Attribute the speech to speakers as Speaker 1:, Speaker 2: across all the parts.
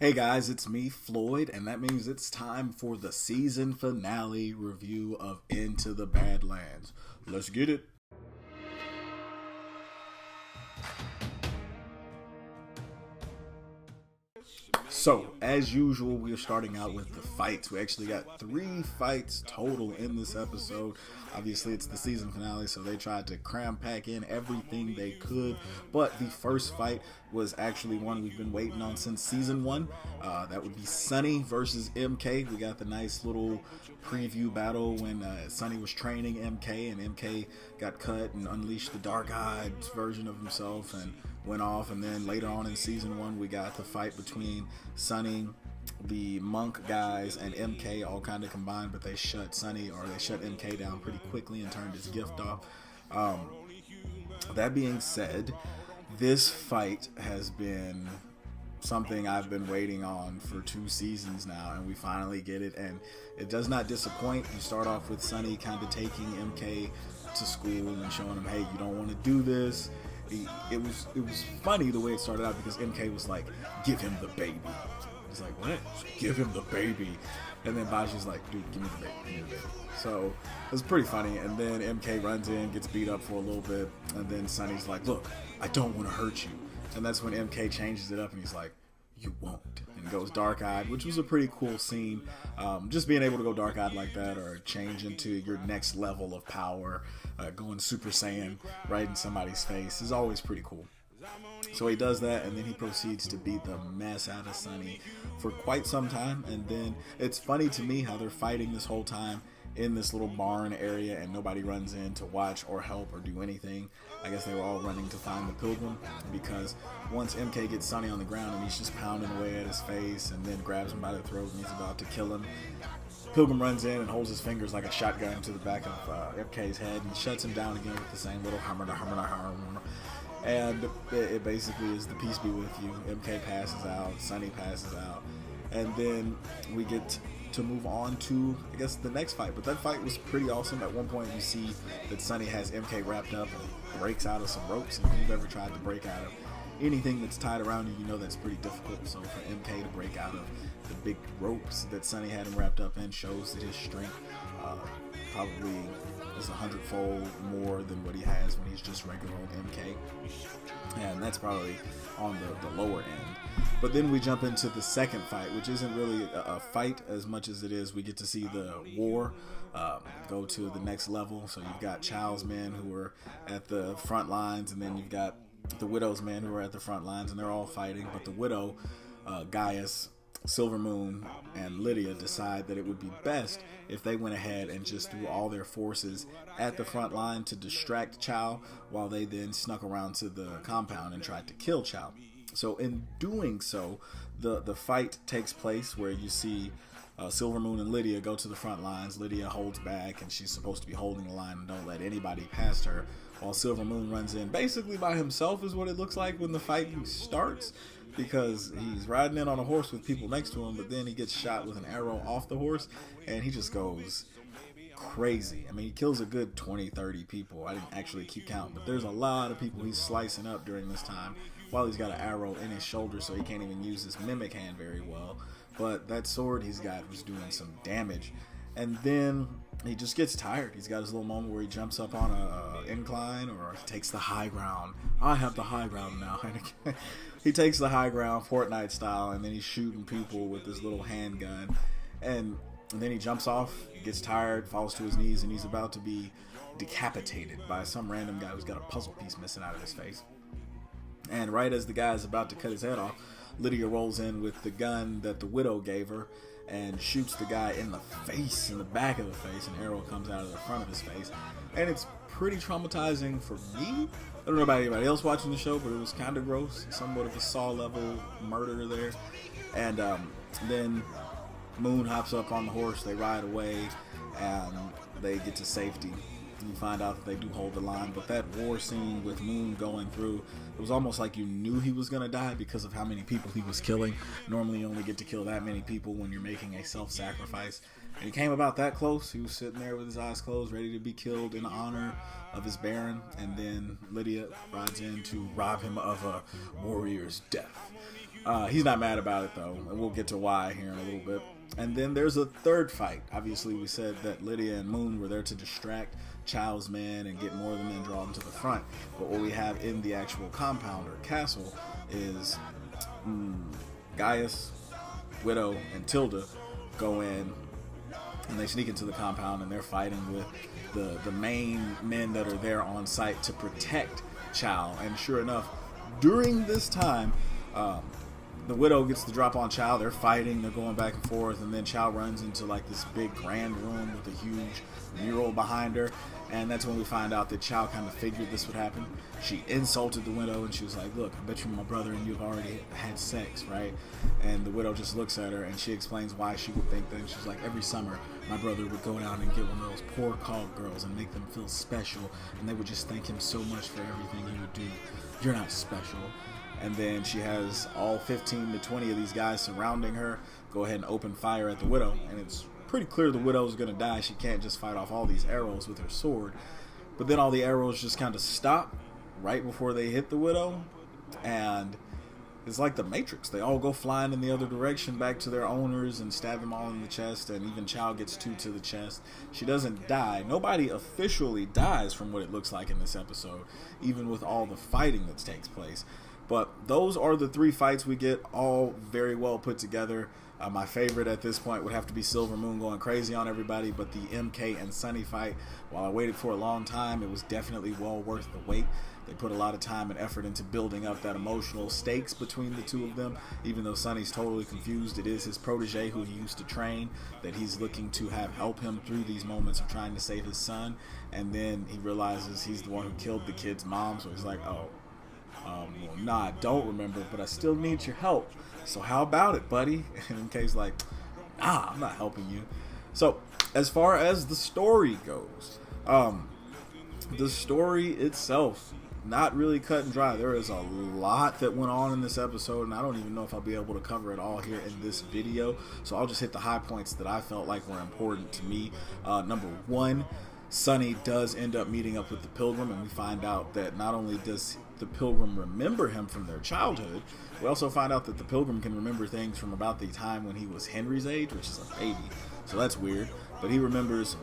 Speaker 1: Hey guys, it's me, Floyd, and that means it's time for the season finale review of Into the Badlands. Let's get it. So, as usual, we are starting out with the fights. We actually got 3 fights total in this episode. Obviously, it's the season finale, so they tried to cram pack in everything they could. But the first fight was actually one we've been waiting on since season 1. That would be Sonny versus MK. We got the nice little preview battle when Sonny was training MK, and MK got cut and unleashed the dark-eyed version of himself and went off. And then later on in season 1, we got the fight between Sonny, the monk guys, and MK all kind of combined, but they shut MK down pretty quickly and turned his gift off. That being said, this fight has been something I've been waiting on for 2 seasons now, and we finally get it, and it does not disappoint. You start off with Sonny kind of taking MK to school and showing him, hey, you don't want to do this. It was funny the way it started out, because MK was like, give him the baby. He's like, what? Give him the baby. And then Baji's like, dude, give me the baby, give me the baby. So it was pretty funny. And then MK runs in, gets beat up for a little bit, and then Sonny's like, look, I don't want to hurt you. And that's when MK changes it up, and he's like, you won't, and goes dark-eyed, which was a pretty cool scene. Just being able to go dark-eyed like that, or change into your next level of power, going Super Saiyan right in somebody's face, is always pretty cool. So he does that, and then he proceeds to beat the mess out of Sonny for quite some time. And then it's funny to me how they're fighting this whole time in this little barn area, and nobody runs in to watch or help or do anything. I guess they were all running to find the Pilgrim, because once MK gets Sonny on the ground and he's just pounding away at his face, and then grabs him by the throat and he's about to kill him, Pilgrim runs in and holds his fingers like a shotgun to the back of MK's head and shuts him down again with the same little hammer. And it basically is the peace be with you. MK passes out, Sonny passes out, and then we get to move on to, I guess, the next fight. But that fight was pretty awesome. At one point you see that Sonny has MK wrapped up and breaks out of some ropes, and if you've ever tried to break out of anything that's tied around you, you know that's pretty difficult. So for MK to break out of the big ropes that Sonny had him wrapped up in shows that his strength probably is 100-fold more than what he has when he's just regular old MK, and that's probably on the lower end. But then we jump into the second fight, which isn't really a fight as much as it is we get to see the war go to the next level. So you've got Chow's men who are at the front lines, and then you've got the Widow's men who are at the front lines, and they're all fighting. But the Widow, Gaius, Silver Moon, and Lydia decide that it would be best if they went ahead and just threw all their forces at the front line to distract Chow, while they then snuck around to the compound and tried to kill Chow. So in doing so, the fight takes place where you see Silver Moon and Lydia go to the front lines. Lydia holds back, and she's supposed to be holding the line and don't let anybody past her, while Silver Moon runs in basically by himself, is what it looks like when the fight starts, because he's riding in on a horse with people next to him, but then he gets shot with an arrow off the horse, and he just goes crazy. I mean, he kills a good 20-30 people. I didn't actually keep count, but there's a lot of people he's slicing up during this time, while he's got an arrow in his shoulder, so he can't even use his mimic hand very well. But that sword he's got was doing some damage. And then he just gets tired. He's got his little moment where he jumps up on a incline, or takes the high ground. I have the high ground now. He takes the high ground, Fortnite style, and then he's shooting people with this little handgun. And then he jumps off, gets tired, falls to his knees, and he's about to be decapitated by some random guy who's got a puzzle piece missing out of his face. And right as the guy is about to cut his head off, Lydia rolls in with the gun that the Widow gave her and shoots the guy in the face, in the back of the face. An arrow comes out of the front of his face. And it's pretty traumatizing for me. I don't know about anybody else watching the show, but it was kind of gross. Somewhat of a Saw-level murder there. And then Moon hops up on the horse. They ride away, and they get to safety. You find out that they do hold the line, but that war scene with Moon going through, it was almost like you knew he was going to die because of how many people he was killing. Normally you only get to kill that many people when you're making a self-sacrifice, And he came about that close. He was sitting there with his eyes closed, ready to be killed in honor of his Baron. And then Lydia rides in to rob him of a warrior's death. He's not mad about it, though, and we'll get to why here in a little bit. And then there's a third fight. Obviously, we said that Lydia and Moon were there to distract Chow's men and get more of the men drawn to the front. But what we have in the actual compound or castle is Gaius, Widow, and Tilda go in, and they sneak into the compound, and they're fighting with the main men that are there on site to protect Chow. And sure enough, during this time, the Widow gets the drop on Chow. They're fighting, they're going back and forth, and then Chow runs into like this big grand room with a huge mural behind her, and that's when we find out that Chow kind of figured this would happen. She insulted the Widow, and she was like, look, I bet you're my brother and you've already had sex, right? And the Widow just looks at her, and she explains why she would think that. She's like, every summer my brother would go down and get one of those poor cog girls and make them feel special, and they would just thank him so much for everything he would do. You're not special. And then she has all 15 to 20 of these guys surrounding her go ahead and open fire at the Widow. And it's pretty clear the Widow's going to die. She can't just fight off all these arrows with her sword. But then all the arrows just kind of stop right before they hit the Widow. And it's like the Matrix. They all go flying in the other direction back to their owners and stab them all in the chest. And even Chow gets 2 to the chest. She doesn't die. Nobody officially dies from what it looks like in this episode, even with all the fighting that takes place. But those are the 3 fights we get, all very well put together. My favorite at this point would have to be Silver Moon going crazy on everybody, but the MK and Sonny fight, while I waited for a long time, it was definitely well worth the wait. They put a lot of time and effort into building up that emotional stakes between the two of them. Even though Sonny's totally confused, it is his protege who he used to train that he's looking to have help him through these moments of trying to save his son. And then he realizes he's the one who killed the kid's mom, so he's like, well, nah, I don't remember, but I still need your help. So how about it, buddy? And MK's like, nah, I'm not helping you. So as far as the story goes, the story itself, not really cut and dry. There is a lot that went on in this episode, and I don't even know if I'll be able to cover it all here in this video. So I'll just hit the high points that I felt like were important to me. Number 1, Sonny does end up meeting up with the Pilgrim, and we find out that not only does the Pilgrim remember him from their childhood, we also find out that the Pilgrim can remember things from about the time when he was Henry's age, which is a baby. So that's weird. But he remembers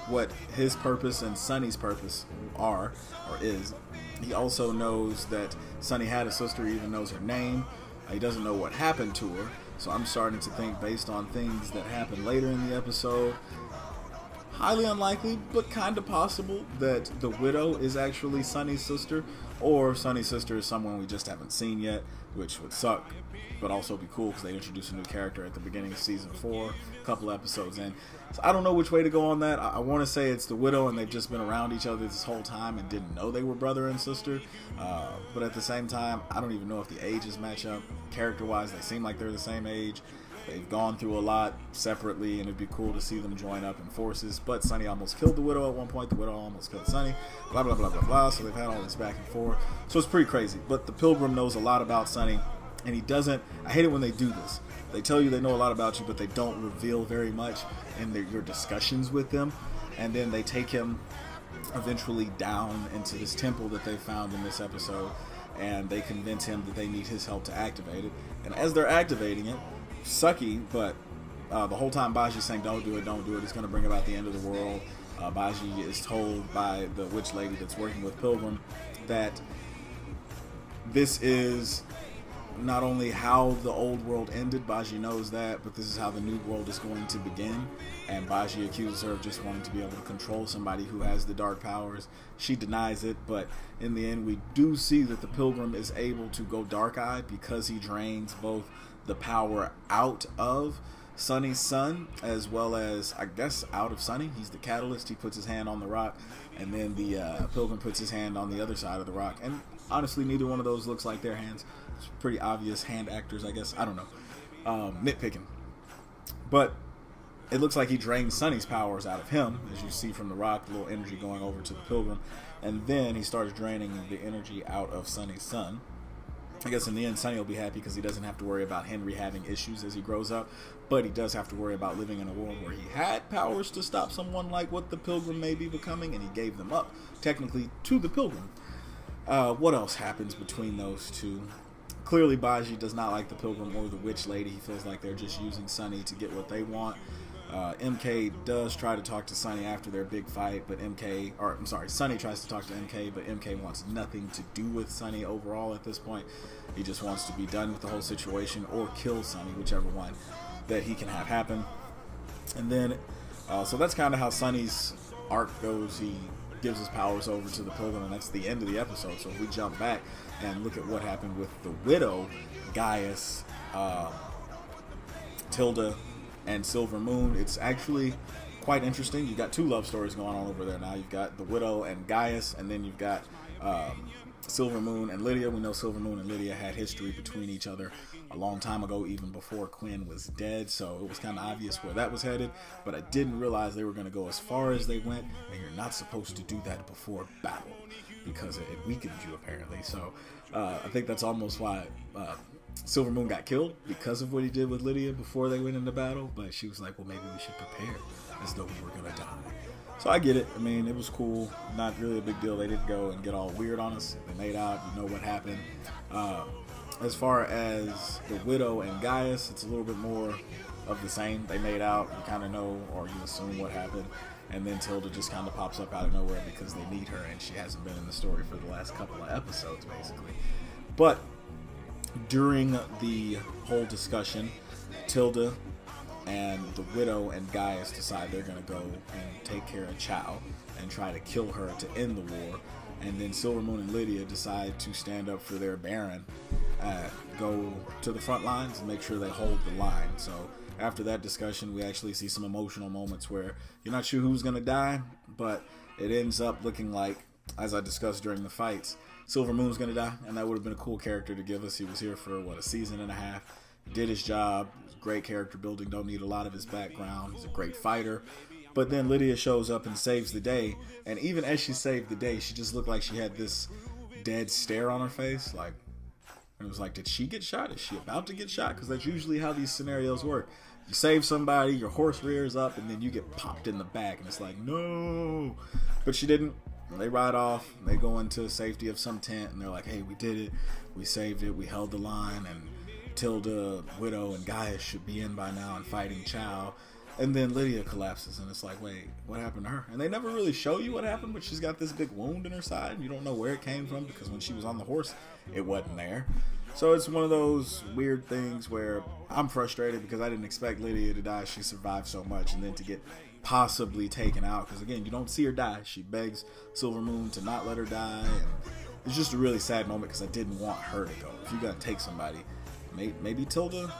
Speaker 1: what his purpose and Sonny's purpose are, or is. He also knows that Sonny had a sister, he even knows her name. He doesn't know what happened to her. So I'm starting to think, based on things that happened later in the episode, highly unlikely, but kind of possible, that the Widow is actually Sonny's sister, or Sonny's sister is someone we just haven't seen yet, which would suck, but also be cool because they introduced a new character at the beginning of season 4, a couple episodes in. So I don't know which way to go on that. I want to say it's the Widow and they've just been around each other this whole time and didn't know they were brother and sister. But at the same time, I don't even know if the ages match up. Character-wise, they seem like they're the same age. They've gone through a lot separately, and it'd be cool to see them join up in forces. But Sonny almost killed the Widow at one point. The Widow almost killed Sonny. Blah, blah, blah, blah, blah. So they've had all this back and forth. So it's pretty crazy. But the Pilgrim knows a lot about Sonny, and he doesn't... I hate it when they do this. They tell you they know a lot about you, but they don't reveal very much in your discussions with them. And then they take him eventually down into this temple that they found in this episode, and they convince him that they need his help to activate it. And as they're activating it, sucky, but the whole time Baji's saying don't do it, it's going to bring about the end of the world. Baji is told by the witch lady that's working with Pilgrim that this is not only how the old world ended, Baji knows that, but this is how the new world is going to begin. And Baji accuses her of just wanting to be able to control somebody who has the dark powers. She denies it, but in the end we do see that the Pilgrim is able to go dark-eyed because he drains both the power out of Sonny's son, as well as, I guess, out of Sonny. He's the catalyst. He puts his hand on the rock, and then the Pilgrim puts his hand on the other side of the rock. And honestly, neither one of those looks like their hands. It's pretty obvious hand actors, I guess. I don't know. Nitpicking. But it looks like he drains Sonny's powers out of him, as you see from the rock, a little energy going over to the Pilgrim. And then he starts draining the energy out of Sonny's son. I guess in the end, Sonny will be happy because he doesn't have to worry about Henry having issues as he grows up, but he does have to worry about living in a world where he had powers to stop someone like what the Pilgrim may be becoming, and he gave them up, technically, to the Pilgrim. What else happens between those two? Clearly, Baji does not like the Pilgrim or the Witch Lady. He feels like they're just using Sonny to get what they want. MK does try to talk to Sonny after their big fight, but Sonny tries to talk to MK, but MK wants nothing to do with Sonny overall at this point. He just wants to be done with the whole situation or kill Sonny, whichever one that he can have happen. And then, so that's kind of how Sonny's arc goes. He gives his powers over to the Pilgrim, and that's the end of the episode. So if we jump back and look at what happened with the Widow, Gaius, Tilda, and Silver Moon, it's actually quite interesting. You've got two love stories going on over there now. You've got the Widow and Gaius, and then you've got Silver Moon and Lydia. We know Silver Moon and Lydia had history between each other a long time ago, even before Quinn was dead, so it was kind of obvious where that was headed, but I didn't realize they were going to go as far as they went, and you're not supposed to do that before battle, because it weakens you, apparently. So I think that's almost why Silver Moon got killed, because of what he did with Lydia before they went into battle, but she was like, well, maybe we should prepare as though we were going to die. So I get it. I mean, it was cool. Not really a big deal. They didn't go and get all weird on us. They made out. You know what happened. As far as the Widow and Gaius, it's a little bit more of the same. They made out. You kind of know, or you assume what happened. And then Tilda just kind of pops up out of nowhere because they need her, and she hasn't been in the story for the last couple of episodes, basically. But during the whole discussion, Tilda and the Widow and Gaius decide they're going to go and take care of Chow and try to kill her to end the war. And then Silver Moon and Lydia decide to stand up for their Baron, go to the front lines and make sure they hold the line. So after that discussion, we actually see some emotional moments where you're not sure who's going to die, but it ends up looking like, as I discussed during the fights, Silver Moon's going to die, and that would have been a cool character to give us. He was here for, a season and a half. Did his job. Great character building. Don't need a lot of his background. He's a great fighter. But then Lydia shows up and saves the day, and even as she saved the day, she just looked like she had this dead stare on her face. Like, it was like, did she get shot? Is she about to get shot? Because that's usually how these scenarios work. You save somebody, your horse rears up, and then you get popped in the back, and it's like, no. But she didn't. They ride off, and they go into safety of some tent, and they're like, hey, we did it. We saved it. We held the line, and Tilda, Widow, and Gaius should be in by now and fighting Chow. And then Lydia collapses, and it's like, wait, what happened to her? And they never really show you what happened, but she's got this big wound in her side, and you don't know where it came from, because when she was on the horse, it wasn't there. So it's one of those weird things where I'm frustrated because I didn't expect Lydia to die. She survived so much, and then to get possibly taken out, because again, you don't see her die. She begs Silver Moon to not let her die, and it's just a really sad moment because I didn't want her to go. If you gotta take somebody, maybe Tilda,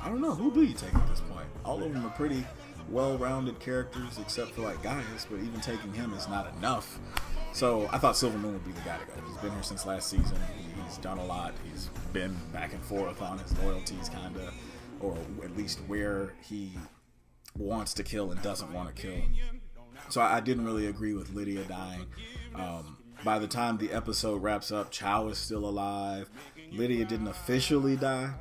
Speaker 1: I don't know, who do you take at this point? All of them are pretty well-rounded characters except for like Gaius, but even taking him is not enough. So I thought Silver Moon would be the guy to go. He's been here since last season. He's done a lot. He's been back and forth on his loyalties, kind of, or at least where he wants to kill and doesn't want to kill. So I didn't really agree with Lydia dying. By the time the episode wraps up, Chow is still alive. Lydia didn't officially die.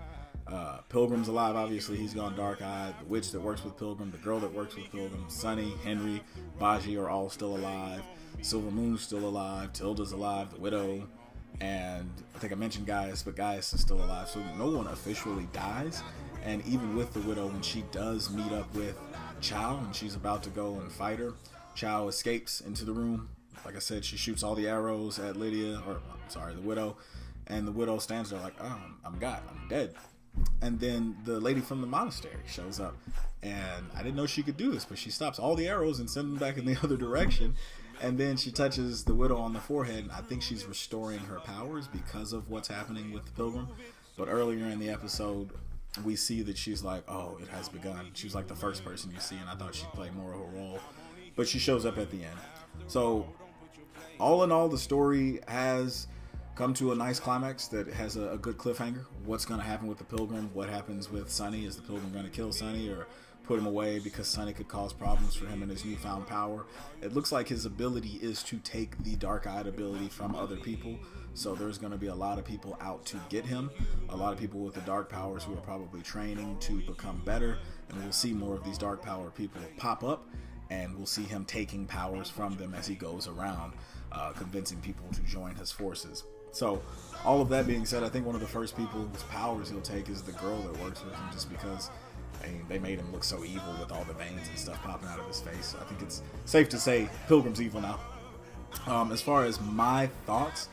Speaker 1: Pilgrim's alive, obviously. He's gone dark-eyed. The witch that works with Pilgrim, the girl that works with Pilgrim, Sonny, Henry, Baji are all still alive. Silver Moon's still alive. Tilda's alive. The Widow. And I think I mentioned Gaius, but Gaius is still alive. So no one officially dies. And even with the Widow, when she does meet up with Chow and she's about to go and fight her, Chow escapes into the room. Like I said, she shoots all the arrows at Lydia, the Widow. And the Widow stands there like, oh, I'm dead. And then the lady from the monastery shows up, and I didn't know she could do this, but she stops all the arrows and sends them back in the other direction, and then she touches the Widow on the forehead, and I think she's restoring her powers because of what's happening with the Pilgrim. But earlier in the episode, we see that she's like, oh, it has begun. She was like the first person you see, and I thought she'd play more of a role, but she shows up at the end. So all in all, the story has come to a nice climax that has a good cliffhanger. What's going to happen with the Pilgrim? What happens with Sonny? Is the Pilgrim going to kill Sonny or put him away because Sonny could cause problems for him and his newfound power? It looks like his ability is to take the dark-eyed ability from other people, so there's going to be a lot of people out to get him, a lot of people with the dark powers who are probably training to become better, and we'll see more of these dark power people pop up, and we'll see him taking powers from them as he goes around, convincing people to join his forces. So all of that being said, I think one of the first people whose powers he'll take is the girl that works with him, just because they made him look so evil with all the veins and stuff popping out of his face. So I think it's safe to say Pilgrim's evil now. As far as my thoughts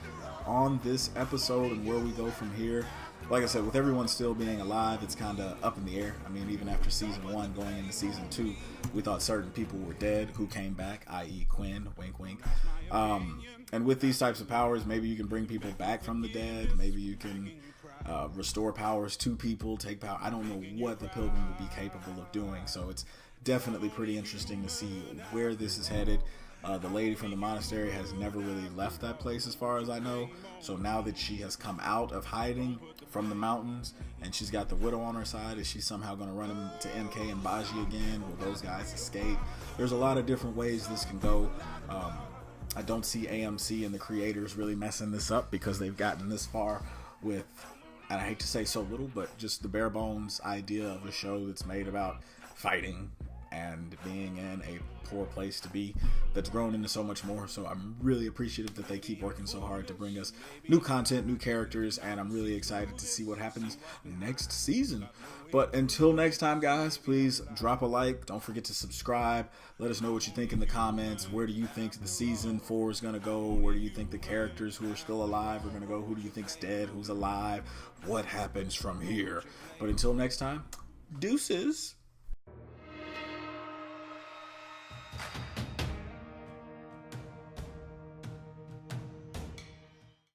Speaker 1: on this episode and where we go from here, like I said, with everyone still being alive, it's kind of up in the air. I mean, even after season 1 going into season 2, we thought certain people were dead who came back, i.e. Quinn, wink wink. And with these types of powers, maybe you can bring people back from the dead, maybe you can restore powers to people, take power. I don't know what the Pilgrim will be capable of doing, so it's definitely pretty interesting to see where this is headed. The lady from the monastery has never really left that place as far as I know, so now that she has come out of hiding from the mountains and she's got the widow on her side, is she somehow going to run him to MK and Baji again? Will those guys escape? There's a lot of different ways this can go. I don't see AMC and the creators really messing this up because they've gotten this far with, and I hate to say so little, but just the bare bones idea of a show that's made about fighting and being in a poor place to be, that's grown into so much more. So I'm really appreciative that they keep working so hard to bring us new content, new characters, and I'm really excited to see what happens next season. But until next time, guys, please drop a like. Don't forget to subscribe. Let us know what you think in the comments. Where do you think the season 4 is going to go? Where do you think the characters who are still alive are going to go? Who do you think's dead? Who's alive? What happens from here? But until next time, deuces.